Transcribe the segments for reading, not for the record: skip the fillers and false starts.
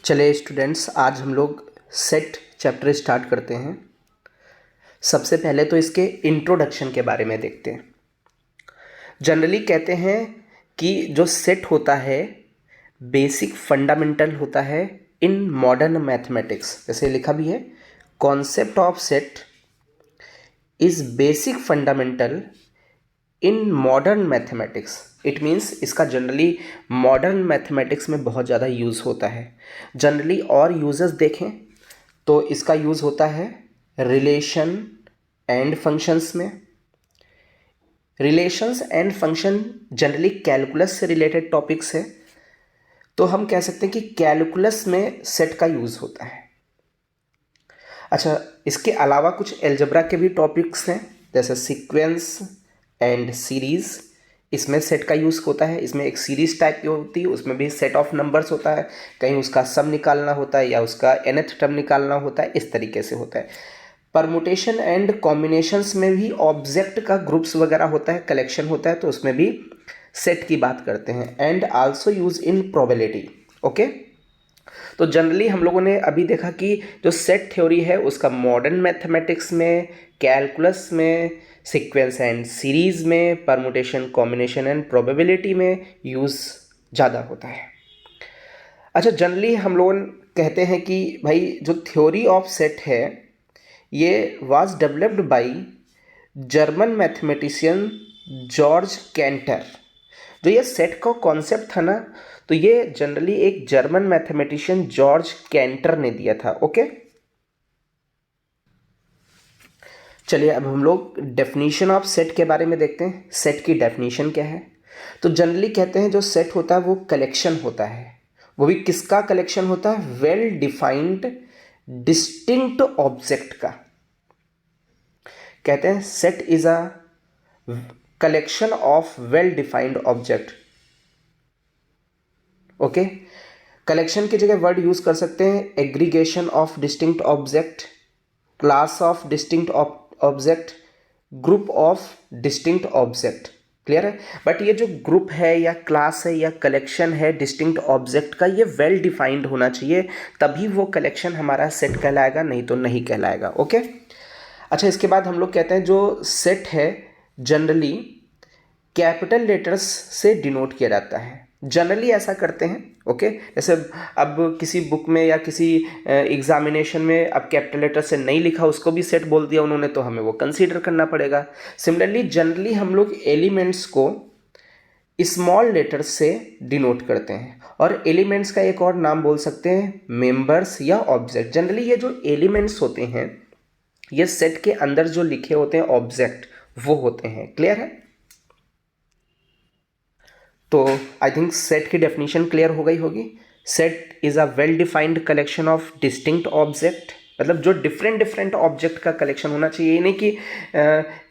चलिए स्टूडेंट्स, आज हम लोग सेट चैप्टर स्टार्ट करते हैं। सबसे पहले तो इसके इंट्रोडक्शन के बारे में देखते हैं। जनरली कहते हैं कि जो सेट होता है बेसिक फंडामेंटल होता है इन मॉडर्न मैथमेटिक्स। जैसे लिखा भी है, concept of set is basic fundamental in modern mathematics. It means इसका जनरली मॉडर्न मैथमेटिक्स में बहुत ज़्यादा यूज़ होता है। जनरली और यूजेस देखें तो इसका यूज़ होता है रिलेशन एंड फंक्शंस में। Relations and function generally calculus से रिलेटेड टॉपिक्स है, तो हम कह सकते हैं कि कैलकुलस में सेट का यूज़ होता है। अच्छा, इसके अलावा कुछ एल्जेब्रा के भी टॉपिक्स हैं, जैसे सीक्वेंस एंड सीरीज़। इसमें सेट का यूज़ होता है। इसमें एक सीरीज़ टाइप की होती है, उसमें भी सेट ऑफ नंबर्स होता है। कहीं उसका सम निकालना होता है या उसका nth टर्म निकालना होता है, इस तरीके से होता है। परमुटेशन एंड कॉम्बिनेशंस में भी ऑब्जेक्ट का ग्रुप्स वगैरह होता है, कलेक्शन होता है, तो उसमें भी सेट की बात करते हैं। And also use in probability. Okay, तो जनरली हम लोगों ने अभी देखा कि जो सेट थ्योरी है उसका मॉडर्न मैथमेटिक्स में, कैलकुलस में, सीक्वेंस एंड सीरीज़ में, परमुटेशन कॉम्बिनेशन एंड प्रोबेबिलिटी में यूज़ ज़्यादा होता है। अच्छा, जनरली हम लोग कहते हैं कि भाई जो थ्योरी ऑफ सेट है ये was developed by German mathematician George canter. जो ये सेट का कॉन्सेप्ट था ना, तो ये जनरली एक जर्मन मैथमेटिशियन जॉर्ज कैंटर ने दिया था। ओके, चलिए अब हम लोग डेफिनेशन ऑफ सेट के बारे में देखते हैं। सेट की डेफिनेशन क्या है? तो जनरली कहते हैं जो सेट होता है वो कलेक्शन होता है। वो भी किसका कलेक्शन होता है? वेल डिफाइंड डिस्टिंक्ट ऑब्जेक्ट का। कहते हैं set is a collection of well defined object. Okay, collection की जगह वर्ड यूज कर सकते हैं aggregation of distinct object, class of distinct object, group of distinct object. Clear है? बट ये जो ग्रुप है या क्लास है या कलेक्शन है डिस्टिंक्ट ऑब्जेक्ट का, ये वेल डिफाइंड होना चाहिए, तभी वो कलेक्शन हमारा सेट कहलाएगा, नहीं तो नहीं कहलाएगा। ओके, अच्छा, इसके बाद हम लोग कहते हैं जो सेट है जनरली कैपिटल लेटर्स से डिनोट किया जाता है। जनरली ऐसा करते हैं। ओके, जैसे अब किसी बुक में या किसी एग्जामिनेशन में अब कैपिटल लेटर से नहीं लिखा, उसको भी सेट बोल दिया उन्होंने, तो हमें वो कंसीडर करना पड़ेगा। सिमिलरली जनरली हम लोग एलिमेंट्स को स्मॉल लेटर्स से डिनोट करते हैं, और एलिमेंट्स का एक और नाम बोल सकते हैं मेंबर्स या ऑब्जेक्ट। जनरली ये जो एलिमेंट्स होते हैं ये सेट के अंदर जो लिखे होते हैं ऑब्जेक्ट, वो होते हैं। क्लियर है? तो आई थिंक सेट की डेफिनेशन क्लियर हो गई होगी। Set is a well defined collection of distinct object, मतलब जो डिफरेंट डिफरेंट ऑब्जेक्ट का कलेक्शन होना चाहिए। ये नहीं कि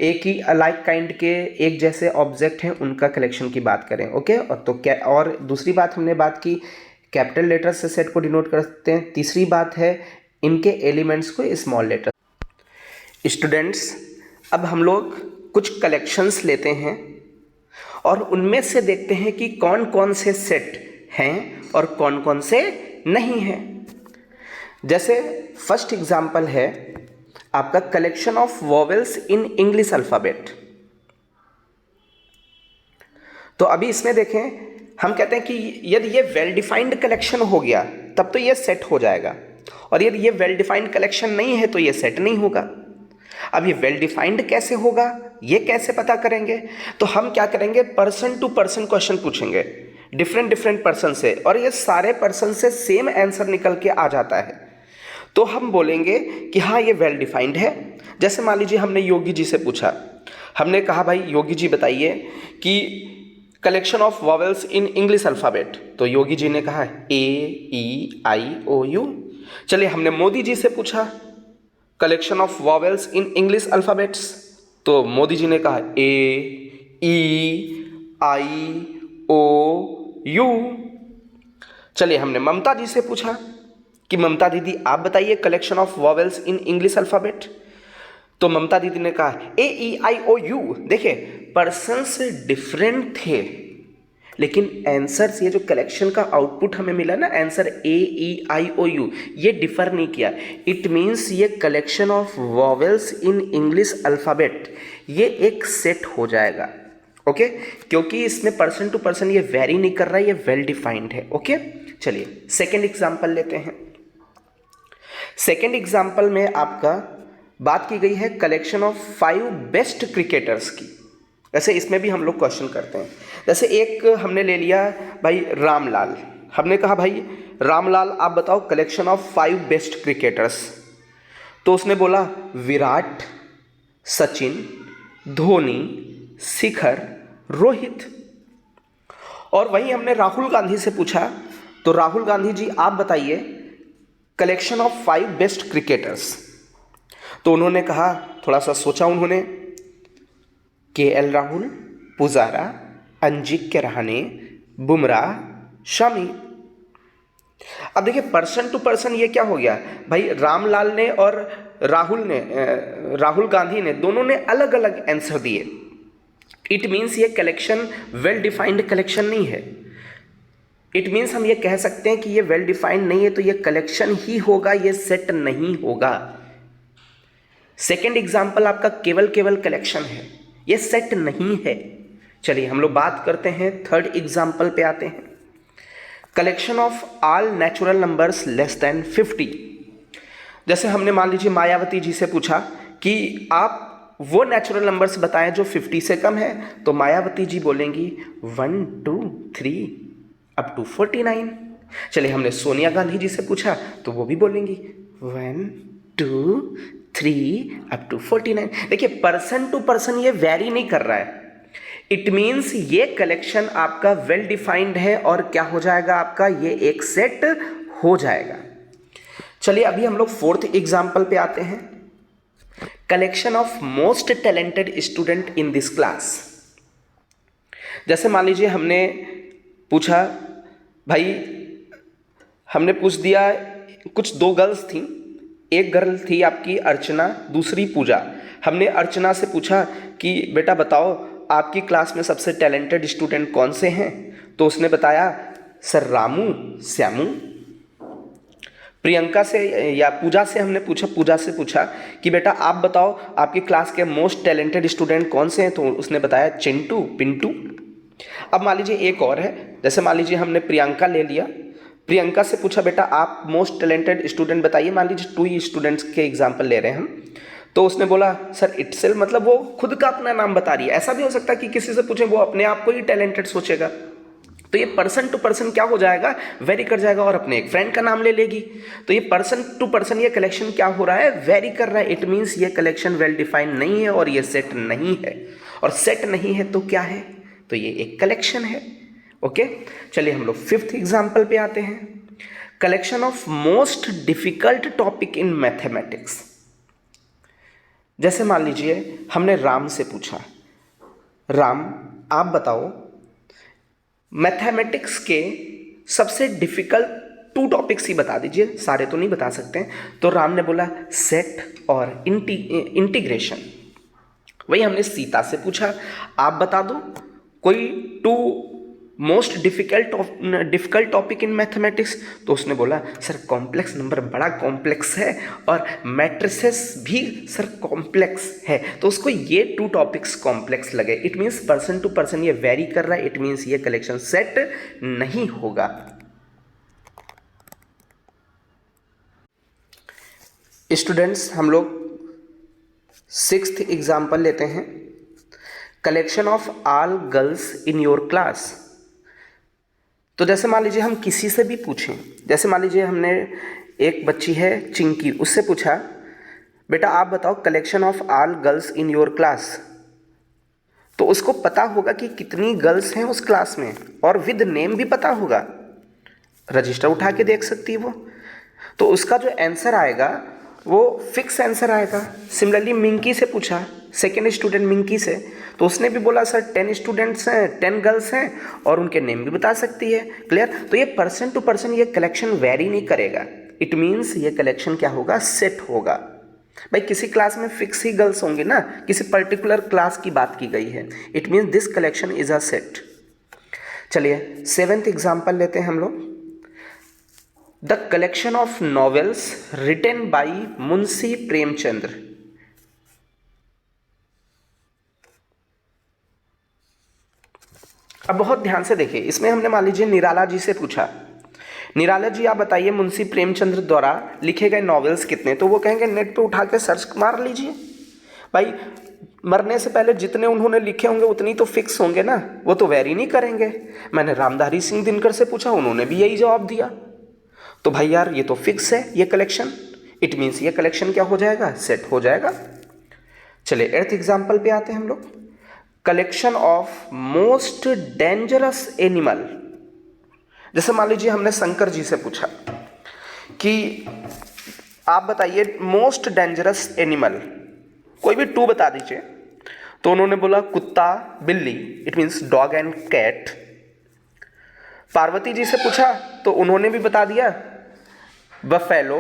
एक ही अलाइक काइंड के एक जैसे ऑब्जेक्ट हैं उनका कलेक्शन की बात करें। ओके, और तो क्या, और दूसरी बात हमने बात की कैपिटल लेटर से सेट को डिनोट करते हैं। तीसरी बात है इनके एलिमेंट्स को स्मॉल लेटर। स्टूडेंट्स, अब हम लोग कुछ कलेक्शंस लेते हैं और उनमें से देखते हैं कि कौन कौन से सेट हैं और कौन कौन से नहीं हैं। जैसे फर्स्ट एग्जांपल है आपका collection of vowels in English alphabet. तो अभी इसमें देखें, हम कहते हैं कि यदि ये वेल डिफाइंड कलेक्शन हो गया तब तो ये सेट हो जाएगा, और यदि ये वेल डिफाइंड कलेक्शन नहीं है तो ये सेट नहीं होगा। अब ये वेल डिफाइंड कैसे होगा, ये कैसे पता करेंगे? तो हम क्या करेंगे, पर्सन टू पर्सन क्वेश्चन पूछेंगे डिफरेंट डिफरेंट पर्सन से, और ये सारे पर्सन से सेम आंसर निकल के आ जाता है, तो हम बोलेंगे कि हाँ ये वेल डिफाइंड है। जैसे मान लीजिए हमने योगी जी से पूछा, हमने कहा भाई योगी जी बताइए कि collection of vowels in English alphabet, तो योगी जी ने कहा AEIOU। चलिए हमने मोदी जी से पूछा collection of vowels in English alphabets, तो मोदी जी ने कहा AEIOU। चलिए हमने ममता जी से पूछा कि ममता दीदी आप बताइए collection of vowels in English alphabet, तो ममता दीदी ने कहा AEIOU। देखिए पर्सन्स डिफरेंट थे लेकिन आंसर्स, ये जो कलेक्शन का आउटपुट हमें मिला ना, आंसर AEIOU, ये डिफर नहीं किया। इट मीन्स ये collection of vowels in English alphabet, ये एक सेट हो जाएगा। ओके, क्योंकि इसमें पर्सन टू पर्सन ये वेरी नहीं कर रहा है, ये वेल डिफाइंड है। ओके, चलिए सेकेंड एग्जाम्पल लेते हैं। सेकेंड एग्जाम्पल में आपका बात की गई है कलेक्शन ऑफ 5 बेस्ट क्रिकेटर्स की। वैसे इसमें भी हम लोग क्वेश्चन करते हैं। जैसे एक हमने ले लिया भाई रामलाल, हमने कहा भाई रामलाल आप बताओ कलेक्शन ऑफ 5 बेस्ट क्रिकेटर्स। तो उसने बोला विराट, सचिन, धोनी, शिखर, रोहित। और वहीं हमने राहुल गांधी से पूछा, तो राहुल गांधी जी आप बताइए कलेक्शन ऑफ 5 बेस्ट क्रिकेटर्स। तो उन्होंने कहा, थोड़ा सा सोचा उन्होंने, KL राहुल, पुजारा, अजिंक्य रहाणे, बुमराह, शमी। अब देखिए पर्सन टू पर्सन ये क्या हो गया भाई, रामलाल ने और राहुल गांधी ने, दोनों ने अलग अलग आंसर दिए। इट मीन्स ये कलेक्शन वेल डिफाइंड कलेक्शन नहीं है। इट मीन्स हम ये कह सकते हैं कि ये वेल डिफाइंड नहीं है, तो ये कलेक्शन ही होगा, ये सेट नहीं होगा। सेकेंड एग्जाम्पल आपका केवल कलेक्शन है, ये सेट नहीं है। चलिए हम लोग बात करते हैं थर्ड एग्जाम्पल पे आते हैं। Collection of all natural numbers less than 50। जैसे हमने मान लीजिए मायावती जी से पूछा कि आप वो नेचुरल नंबर्स बताएं जो 50 से कम है, तो मायावती जी बोलेंगी 1 2 3 अप टू 49। चलिए हमने सोनिया गांधी जी से पूछा, तो वो भी बोलेंगी 1 2 3 अप टू 49। देखिए पर्सन टू पर्सन ये वेरी नहीं कर रहा है। इट मीन्स ये कलेक्शन आपका वेल डिफाइंड है और क्या हो जाएगा आपका, ये एक सेट हो जाएगा। चलिए अभी हम लोग फोर्थ एग्जाम्पल पे आते हैं। Collection of most talented student in this class. जैसे मान लीजिए हमने पूछा भाई, हमने पूछ दिया कुछ 2 गर्ल्स थी, एक गर्ल थी आपकी अर्चना, दूसरी पूजा। हमने अर्चना से पूछा कि बेटा बताओ आपकी क्लास में सबसे टैलेंटेड स्टूडेंट कौन से हैं, तो उसने बताया सर रामू, श्यामू। प्रियंका से या पूजा से हमने पूछा, पूजा से पूछा कि बेटा आप बताओ आपकी क्लास के मोस्ट टैलेंटेड स्टूडेंट कौन से हैं, तो उसने बताया चिंटू, पिंटू। अब मान लीजिए एक और है, जैसे मान लीजिए हमने प्रियंका ले लिया, प्रियंका से पूछा बेटा आप मोस्ट टैलेंटेड स्टूडेंट बताइए, मान लीजिए 2 ही स्टूडेंट्स के एग्जाम्पल ले रहे हैं हम, तो उसने बोला सर इटसेल्फ, मतलब वो खुद का अपना नाम बता रही है। ऐसा भी हो सकता है कि किसी से पूछें वो अपने आप को ही टैलेंटेड सोचेगा, तो ये पर्सन टू पर्सन क्या हो जाएगा, वेरी कर जाएगा और अपने एक फ्रेंड का नाम ले लेगी। तो ये पर्सन टू पर्सन ये कलेक्शन क्या हो रहा है, वेरी कर रहा है। इट मीन्स ये कलेक्शन वेल डिफाइंड नहीं है और ये सेट नहीं है, और सेट नहीं है तो क्या है, तो ये एक कलेक्शन है। ओके, चलिए हम लोग फिफ्थ एग्जाम्पल पे आते हैं। Collection of most difficult topic in mathematics. जैसे मान लीजिए हमने राम से पूछा, राम आप बताओ मैथमेटिक्स के सबसे डिफिकल्ट 2 टॉपिक्स ही बता दीजिए, सारे तो नहीं बता सकते। तो राम ने बोला सेट और इंटीग्रेशन। वही हमने सीता से पूछा आप बता दो कोई 2 most difficult topic in mathematics, तो उसने बोला सर कॉम्प्लेक्स नंबर बड़ा कॉम्प्लेक्स है और मैट्रिसेस भी सर कॉम्प्लेक्स है, तो उसको ये 2 टॉपिक्स कॉम्प्लेक्स लगे। It means person to person ये वेरी कर रहा है, इट मीन्स ये कलेक्शन सेट नहीं होगा। स्टूडेंट्स हम लोग 6th एग्जाम्पल लेते हैं। Collection of all girls in your class. तो जैसे मान लीजिए हम किसी से भी पूछें, जैसे मान लीजिए हमने एक बच्ची है चिंकी, उससे पूछा बेटा आप बताओ collection of all girls in your class, तो उसको पता होगा कि कितनी गर्ल्स हैं उस क्लास में और विद नेम भी पता होगा, रजिस्टर उठा के देख सकती है वो, तो उसका जो आंसर आएगा वो फिक्स आंसर आएगा। सिमिलरली मिंकी से पूछा, सेकेंड स्टूडेंट मिंकी से, तो उसने भी बोला सर 10 स्टूडेंट्स हैं, 10 गर्ल्स हैं और उनके नेम भी बता सकती है। क्लियर? तो ये पर्सन टू पर्सन ये कलेक्शन वेरी नहीं करेगा। इट मीन्स ये कलेक्शन क्या होगा, सेट होगा। भाई किसी क्लास में फिक्स ही गर्ल्स होंगे ना, किसी पर्टिकुलर क्लास की बात की गई है, it means this collection is a set. चलिए 7th एग्जाम्पल लेते हैं हम लोग। The collection of novels written by Munshi Premchandra. अब बहुत ध्यान से देखिए, इसमें हमने मान लीजिए निराला जी से पूछा, निराला जी आप बताइए मुंशी प्रेमचंद्र द्वारा लिखे गए नॉवेल्स कितने, तो वो कहेंगे नेट पे उठा के सर्च मार लीजिए। भाई मरने से पहले जितने उन्होंने लिखे होंगे उतनी तो फिक्स होंगे ना, वो तो वेरी नहीं करेंगे। मैंने रामधारी सिंह दिनकर से पूछा, उन्होंने भी यही जवाब दिया। तो भाई यार ये तो फिक्स है ये कलेक्शन, इट मीन्स ये कलेक्शन क्या हो जाएगा, सेट हो जाएगा। चलिए 8th एग्जाम्पल पे आते हैं हम लोग। Collection of most dangerous animal. जैसे मान लीजिए हमने शंकर जी से पूछा कि आप बताइए मोस्ट डेंजरस एनिमल, कोई भी 2 बता दीजिए। तो उन्होंने बोला कुत्ता बिल्ली, it means dog and cat. Parvati ji से पूछा तो उन्होंने भी बता दिया buffalo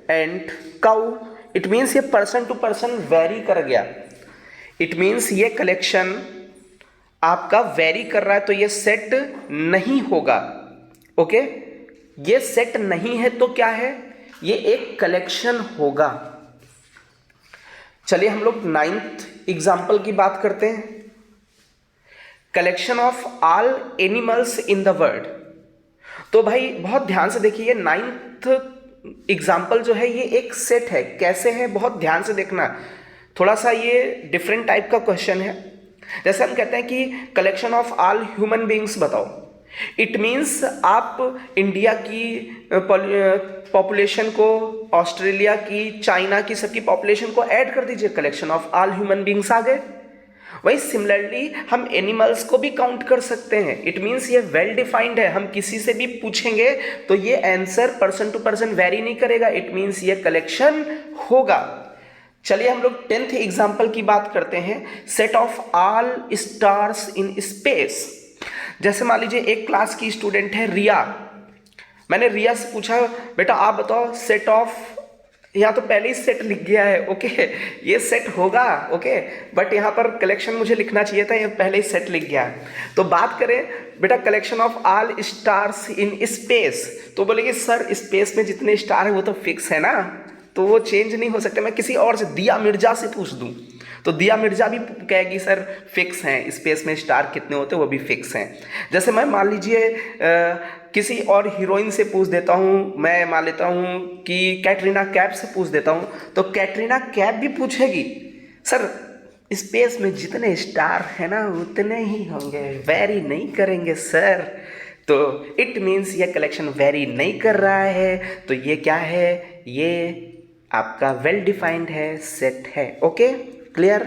and cow, it means ये पर्सन टू पर्सन वेरी कर गया। इट मीन्स ये कलेक्शन आपका वेरी कर रहा है, तो ये सेट नहीं होगा। ओके, ये सेट नहीं है तो क्या है, ये एक कलेक्शन होगा। चलिए हम लोग 9th एग्जाम्पल की बात करते हैं। Collection of all animals in the world. तो भाई बहुत ध्यान से देखिए, ये 9th एग्जाम्पल जो है ये एक सेट है। कैसे है, बहुत ध्यान से देखना, थोड़ा सा ये डिफरेंट टाइप का क्वेश्चन है। जैसे हम कहते हैं कि collection of all human beings बताओ, इट मीन्स आप इंडिया की पॉपुलेशन को, ऑस्ट्रेलिया की, चाइना की, सबकी पॉपुलेशन को ऐड कर दीजिए, collection of all human beings आ गए। वही सिमिलरली हम एनिमल्स को भी काउंट कर सकते हैं। इट मीन्स ये वेल डिफाइंड है, हम किसी से भी पूछेंगे तो ये answer person to person vary नहीं करेगा, इट मीन्स ये कलेक्शन होगा। चलिए हम लोग 10th एग्जाम्पल की बात करते हैं। Set of all stars in space. जैसे मान लीजिए एक क्लास की स्टूडेंट है रिया, मैंने रिया से पूछा बेटा आप बताओ सेट ऑफ, यहाँ तो पहले ही सेट लिख गया है, ओके ये सेट होगा, ओके बट यहाँ पर कलेक्शन मुझे लिखना चाहिए था, ये पहले ही सेट लिख गया। तो बात करें बेटा collection of all stars in space, तो बोलेंगे सर स्पेस में जितने स्टार है वो तो फिक्स है ना, तो वो चेंज नहीं हो सकते। मैं किसी और से, दिया मिर्जा से पूछ दूं तो दिया मिर्जा भी कहेगी सर फिक्स हैं, स्पेस में स्टार कितने होते हैं वो भी फिक्स हैं। जैसे मैं मान लीजिए किसी और हीरोइन से पूछ देता हूँ, मैं मान लेता हूँ कि कैटरीना कैफ से पूछ देता हूँ, तो कैटरीना कैफ भी पूछेगी सर स्पेस में जितने स्टार है ना उतने ही होंगे, वेरी नहीं करेंगे सर। तो इट मीन्स ये कलेक्शन वेरी नहीं कर रहा है, तो ये क्या है, ये आपका वेल डिफाइंड है, सेट है। Okay clear.